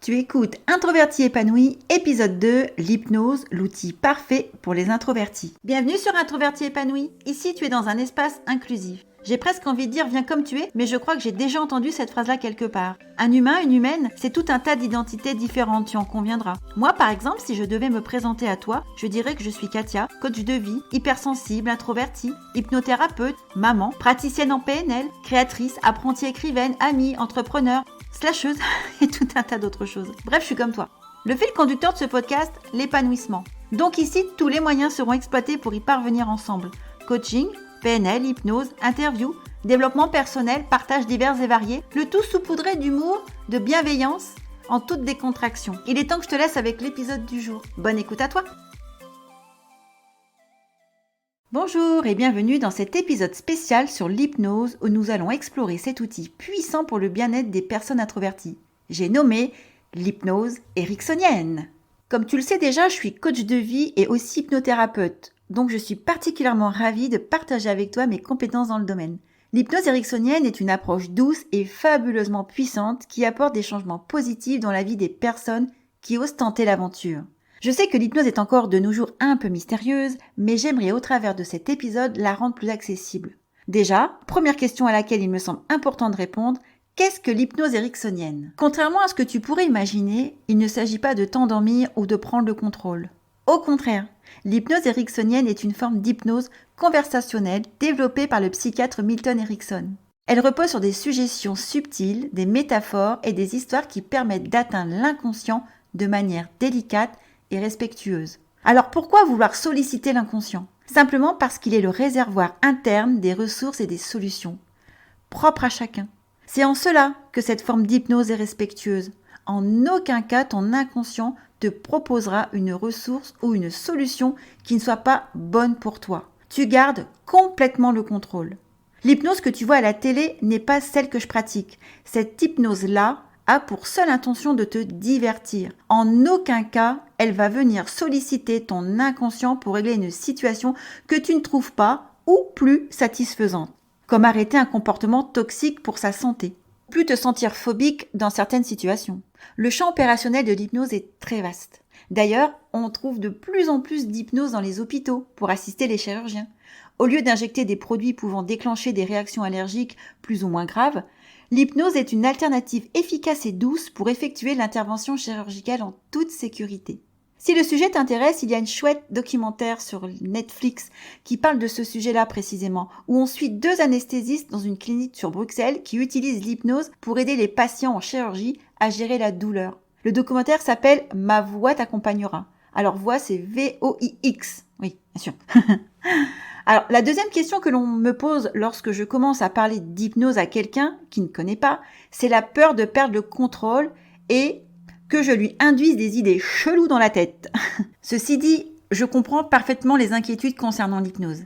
Tu écoutes Introverti épanoui, épisode 2, l'hypnose, l'outil parfait pour les introvertis. Bienvenue sur Introverti épanoui. Ici, tu es dans un espace inclusif. J'ai presque envie de dire viens comme tu es, mais je crois que j'ai déjà entendu cette phrase-là quelque part. Un humain, une humaine, c'est tout un tas d'identités différentes, tu en conviendras. Moi, par exemple, si je devais me présenter à toi, je dirais que je suis Katia, coach de vie, hypersensible, introvertie, hypnothérapeute, maman, praticienne en PNL, créatrice, apprentie écrivaine, amie, entrepreneur, slasheuse et tout un tas d'autres choses. Bref, je suis comme toi. Le fil conducteur de ce podcast, l'épanouissement. Donc ici, tous les moyens seront exploités pour y parvenir ensemble. Coaching, PNL, hypnose, interview, développement personnel, partage divers et variés, le tout saupoudré d'humour, de bienveillance, en toute décontraction. Il est temps que je te laisse avec l'épisode du jour. Bonne écoute à toi. Bonjour et bienvenue dans cet épisode spécial sur l'hypnose où nous allons explorer cet outil puissant pour le bien-être des personnes introverties. J'ai nommé l'hypnose ericksonienne. Comme tu le sais déjà, je suis coach de vie et aussi hypnothérapeute. Donc je suis particulièrement ravie de partager avec toi mes compétences dans le domaine. L'hypnose ericksonienne est une approche douce et fabuleusement puissante qui apporte des changements positifs dans la vie des personnes qui osent tenter l'aventure. Je sais que l'hypnose est encore de nos jours un peu mystérieuse, mais j'aimerais au travers de cet épisode la rendre plus accessible. Déjà, première question à laquelle il me semble important de répondre, qu'est-ce que l'hypnose ericksonienne ? Contrairement à ce que tu pourrais imaginer, il ne s'agit pas de t'endormir ou de prendre le contrôle. Au contraire, l'hypnose ericksonienne est une forme d'hypnose conversationnelle développée par le psychiatre Milton Erickson. Elle repose sur des suggestions subtiles, des métaphores et des histoires qui permettent d'atteindre l'inconscient de manière délicate et respectueuse. Alors pourquoi vouloir solliciter l'inconscient ? Simplement parce qu'il est le réservoir interne des ressources et des solutions, propres à chacun. C'est en cela que cette forme d'hypnose est respectueuse. En aucun cas ton inconscient te proposera une ressource ou une solution qui ne soit pas bonne pour toi. Tu gardes complètement le contrôle. L'hypnose que tu vois à la télé n'est pas celle que je pratique. Cette hypnose-là a pour seule intention de te divertir. En aucun cas, elle va venir solliciter ton inconscient pour régler une situation que tu ne trouves pas ou plus satisfaisante, comme arrêter un comportement toxique pour sa santé, plus te sentir phobique dans certaines situations. Le champ opérationnel de l'hypnose est très vaste. D'ailleurs, on trouve de plus en plus d'hypnose dans les hôpitaux pour assister les chirurgiens. Au lieu d'injecter des produits pouvant déclencher des réactions allergiques plus ou moins graves, l'hypnose est une alternative efficace et douce pour effectuer l'intervention chirurgicale en toute sécurité. Si le sujet t'intéresse, il y a une chouette documentaire sur Netflix qui parle de ce sujet-là précisément, où on suit 2 anesthésistes dans une clinique sur Bruxelles qui utilisent l'hypnose pour aider les patients en chirurgie à gérer la douleur. Le documentaire s'appelle « Ma voix t'accompagnera ». Alors voix, c'est V-O-I-X. Oui, bien sûr. Alors, la deuxième question que l'on me pose lorsque je commence à parler d'hypnose à quelqu'un qui ne connaît pas, c'est la peur de perdre le contrôle et que je lui induise des idées cheloues dans la tête. Ceci dit, je comprends parfaitement les inquiétudes concernant l'hypnose.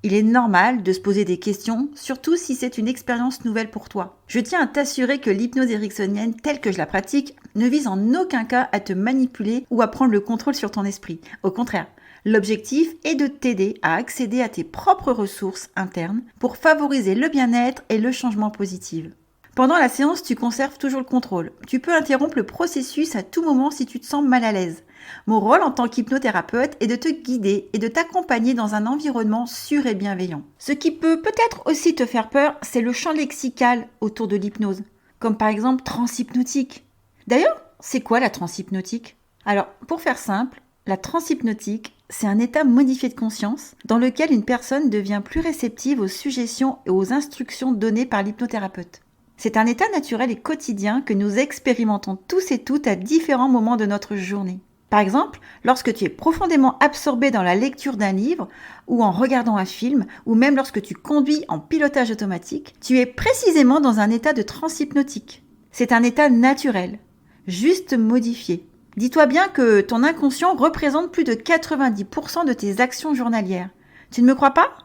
Il est normal de se poser des questions, surtout si c'est une expérience nouvelle pour toi. Je tiens à t'assurer que l'hypnose ericksonienne, telle que je la pratique, ne vise en aucun cas à te manipuler ou à prendre le contrôle sur ton esprit. Au contraire, l'objectif est de t'aider à accéder à tes propres ressources internes pour favoriser le bien-être et le changement positif. Pendant la séance, tu conserves toujours le contrôle. Tu peux interrompre le processus à tout moment si tu te sens mal à l'aise. Mon rôle en tant qu'hypnothérapeute est de te guider et de t'accompagner dans un environnement sûr et bienveillant. Ce qui peut peut-être aussi te faire peur, c'est le champ lexical autour de l'hypnose, comme par exemple transhypnotique. D'ailleurs, c'est quoi la transhypnotique ? Alors, pour faire simple, la transhypnotique, c'est un état modifié de conscience dans lequel une personne devient plus réceptive aux suggestions et aux instructions données par l'hypnothérapeute. C'est un état naturel et quotidien que nous expérimentons tous et toutes à différents moments de notre journée. Par exemple, lorsque tu es profondément absorbé dans la lecture d'un livre ou en regardant un film, ou même lorsque tu conduis en pilotage automatique, tu es précisément dans un état de transhypnotique. C'est un état naturel, juste modifié. Dis-toi bien que ton inconscient représente plus de 90% de tes actions journalières. Tu ne me crois pas ?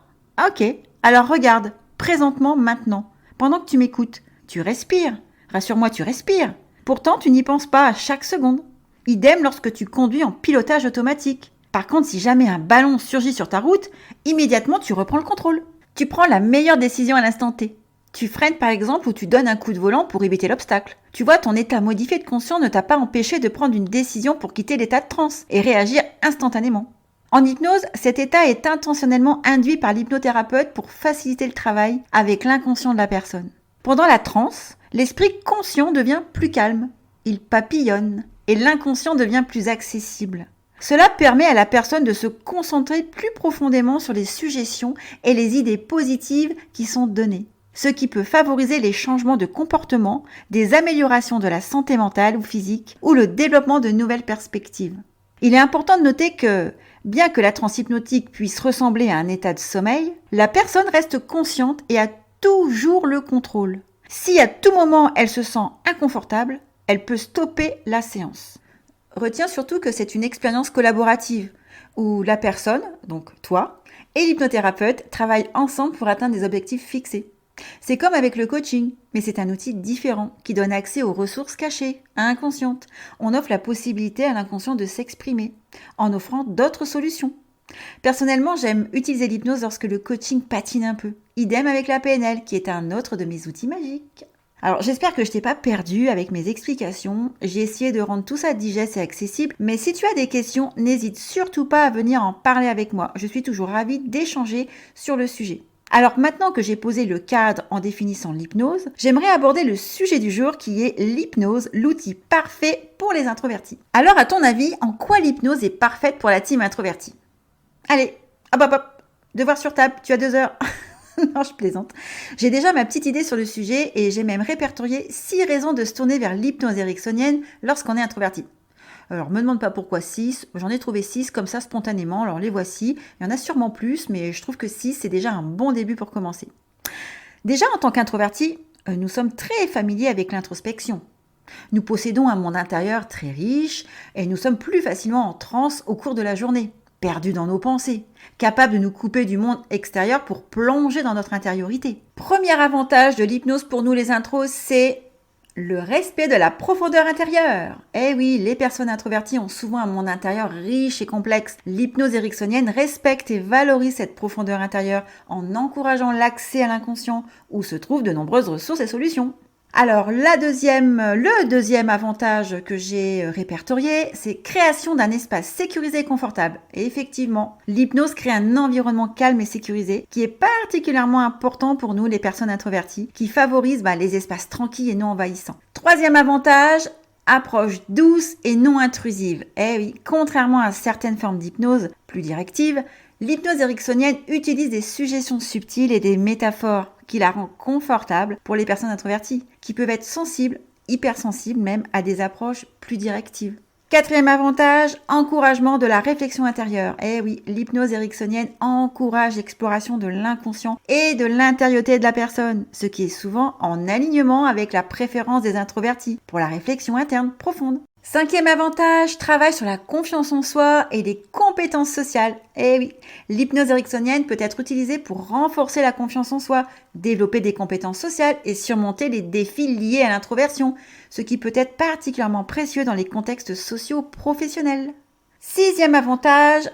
Ok, alors regarde, présentement, maintenant, pendant que tu m'écoutes. Tu respires. Rassure-moi, tu respires. Pourtant, tu n'y penses pas à chaque seconde. Idem lorsque tu conduis en pilotage automatique. Par contre, si jamais un ballon surgit sur ta route, immédiatement tu reprends le contrôle. Tu prends la meilleure décision à l'instant T. Tu freines par exemple ou tu donnes un coup de volant pour éviter l'obstacle. Tu vois, ton état modifié de conscience ne t'a pas empêché de prendre une décision pour quitter l'état de transe et réagir instantanément. En hypnose, cet état est intentionnellement induit par l'hypnothérapeute pour faciliter le travail avec l'inconscient de la personne. Pendant la transe, l'esprit conscient devient plus calme, il papillonne et l'inconscient devient plus accessible. Cela permet à la personne de se concentrer plus profondément sur les suggestions et les idées positives qui sont données, ce qui peut favoriser les changements de comportement, des améliorations de la santé mentale ou physique ou le développement de nouvelles perspectives. Il est important de noter que, bien que la transe hypnotique puisse ressembler à un état de sommeil, la personne reste consciente et a toujours le contrôle. Si à tout moment elle se sent inconfortable, elle peut stopper la séance. Retiens surtout que c'est une expérience collaborative où la personne, donc toi, et l'hypnothérapeute travaillent ensemble pour atteindre des objectifs fixés. C'est comme avec le coaching, mais c'est un outil différent qui donne accès aux ressources cachées, inconscientes. On offre la possibilité à l'inconscient de s'exprimer en offrant d'autres solutions. Personnellement, j'aime utiliser l'hypnose lorsque le coaching patine un peu. Idem avec la PNL, qui est un autre de mes outils magiques. Alors, j'espère que je t'ai pas perdu avec mes explications. J'ai essayé de rendre tout ça digeste et accessible. Mais si tu as des questions, n'hésite surtout pas à venir en parler avec moi. Je suis toujours ravie d'échanger sur le sujet. Alors maintenant que j'ai posé le cadre en définissant l'hypnose, j'aimerais aborder le sujet du jour qui est l'hypnose, l'outil parfait pour les introvertis. Alors à ton avis, en quoi l'hypnose est parfaite pour la team introvertie ? Allez, hop, devoir sur table, tu as 2 heures. Non, je plaisante. J'ai déjà ma petite idée sur le sujet et j'ai même répertorié 6 raisons de se tourner vers l'hypnose ericksonienne lorsqu'on est introverti. Alors, me demande pas pourquoi 6, j'en ai trouvé 6 comme ça spontanément, alors les voici. Il y en a sûrement plus, mais je trouve que 6, c'est déjà un bon début pour commencer. Déjà, en tant qu'introverti, nous sommes très familiers avec l'introspection. Nous possédons un monde intérieur très riche et nous sommes plus facilement en transe au cours de la journée, perdus dans nos pensées, capables de nous couper du monde extérieur pour plonger dans notre intériorité. Premier avantage de l'hypnose pour nous les intros, c'est le respect de la profondeur intérieure. Eh oui, les personnes introverties ont souvent un monde intérieur riche et complexe. L'hypnose ericksonienne respecte et valorise cette profondeur intérieure en encourageant l'accès à l'inconscient où se trouvent de nombreuses ressources et solutions. Alors, le deuxième avantage que j'ai répertorié, c'est création d'un espace sécurisé et confortable. Et effectivement, l'hypnose crée un environnement calme et sécurisé qui est particulièrement important pour nous, les personnes introverties, qui favorise les espaces tranquilles et non envahissants. Troisième avantage, approche douce et non intrusive. Eh oui, contrairement à certaines formes d'hypnose plus directives, l'hypnose ericksonienne utilise des suggestions subtiles et des métaphores qui la rend confortable pour les personnes introverties, qui peuvent être sensibles, hypersensibles même, à des approches plus directives. Quatrième avantage, encouragement de la réflexion intérieure. Eh oui, l'hypnose ericksonienne encourage l'exploration de l'inconscient et de l'intériorité de la personne, ce qui est souvent en alignement avec la préférence des introvertis pour la réflexion interne profonde. Cinquième avantage, travail sur la confiance en soi et les compétences sociales. Eh oui, l'hypnose ericksonienne peut être utilisée pour renforcer la confiance en soi, développer des compétences sociales et surmonter les défis liés à l'introversion, ce qui peut être particulièrement précieux dans les contextes sociaux professionnels. Sixième avantage,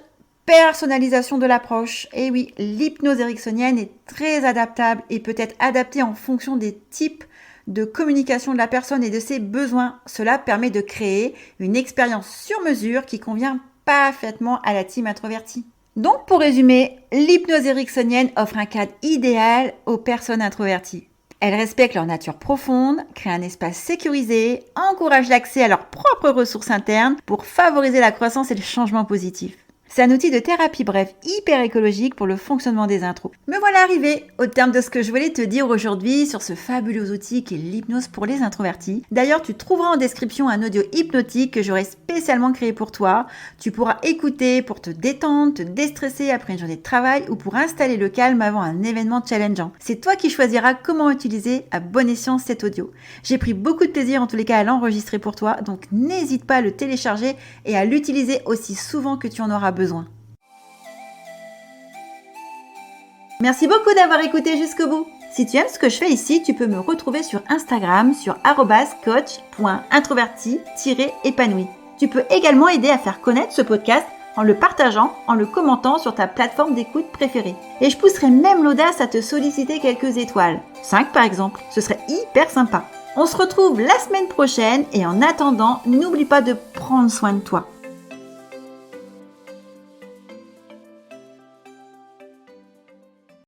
personnalisation de l'approche. Eh oui, l'hypnose ericksonienne est très adaptable et peut être adaptée en fonction des types de communication de la personne et de ses besoins. Cela permet de créer une expérience sur mesure qui convient parfaitement à la team introvertie. Donc pour résumer, l'hypnose ericksonienne offre un cadre idéal aux personnes introverties. Elle respecte leur nature profonde, crée un espace sécurisé, encourage l'accès à leurs propres ressources internes pour favoriser la croissance et le changement positif. C'est un outil de thérapie bref hyper écologique pour le fonctionnement des intros. Me voilà arrivée au terme de ce que je voulais te dire aujourd'hui sur ce fabuleux outil qu'est l'hypnose pour les introvertis. D'ailleurs, tu trouveras en description un audio hypnotique que j'aurais spécialement créé pour toi. Tu pourras écouter pour te détendre, te déstresser après une journée de travail ou pour installer le calme avant un événement challengeant. C'est toi qui choisiras comment utiliser à bon escient cet audio. J'ai pris beaucoup de plaisir en tous les cas à l'enregistrer pour toi, donc n'hésite pas à le télécharger et à l'utiliser aussi souvent que tu en auras besoin. Merci beaucoup d'avoir écouté jusqu'au bout. Si tu aimes ce que je fais ici, tu peux me retrouver sur Instagram sur @coach.introverti-épanoui. Tu peux également aider à faire connaître ce podcast en le partageant, en le commentant sur ta plateforme d'écoute préférée. Et je pousserai même l'audace à te solliciter quelques étoiles. 5 par exemple, ce serait hyper sympa. On se retrouve la semaine prochaine et en attendant, n'oublie pas de prendre soin de toi.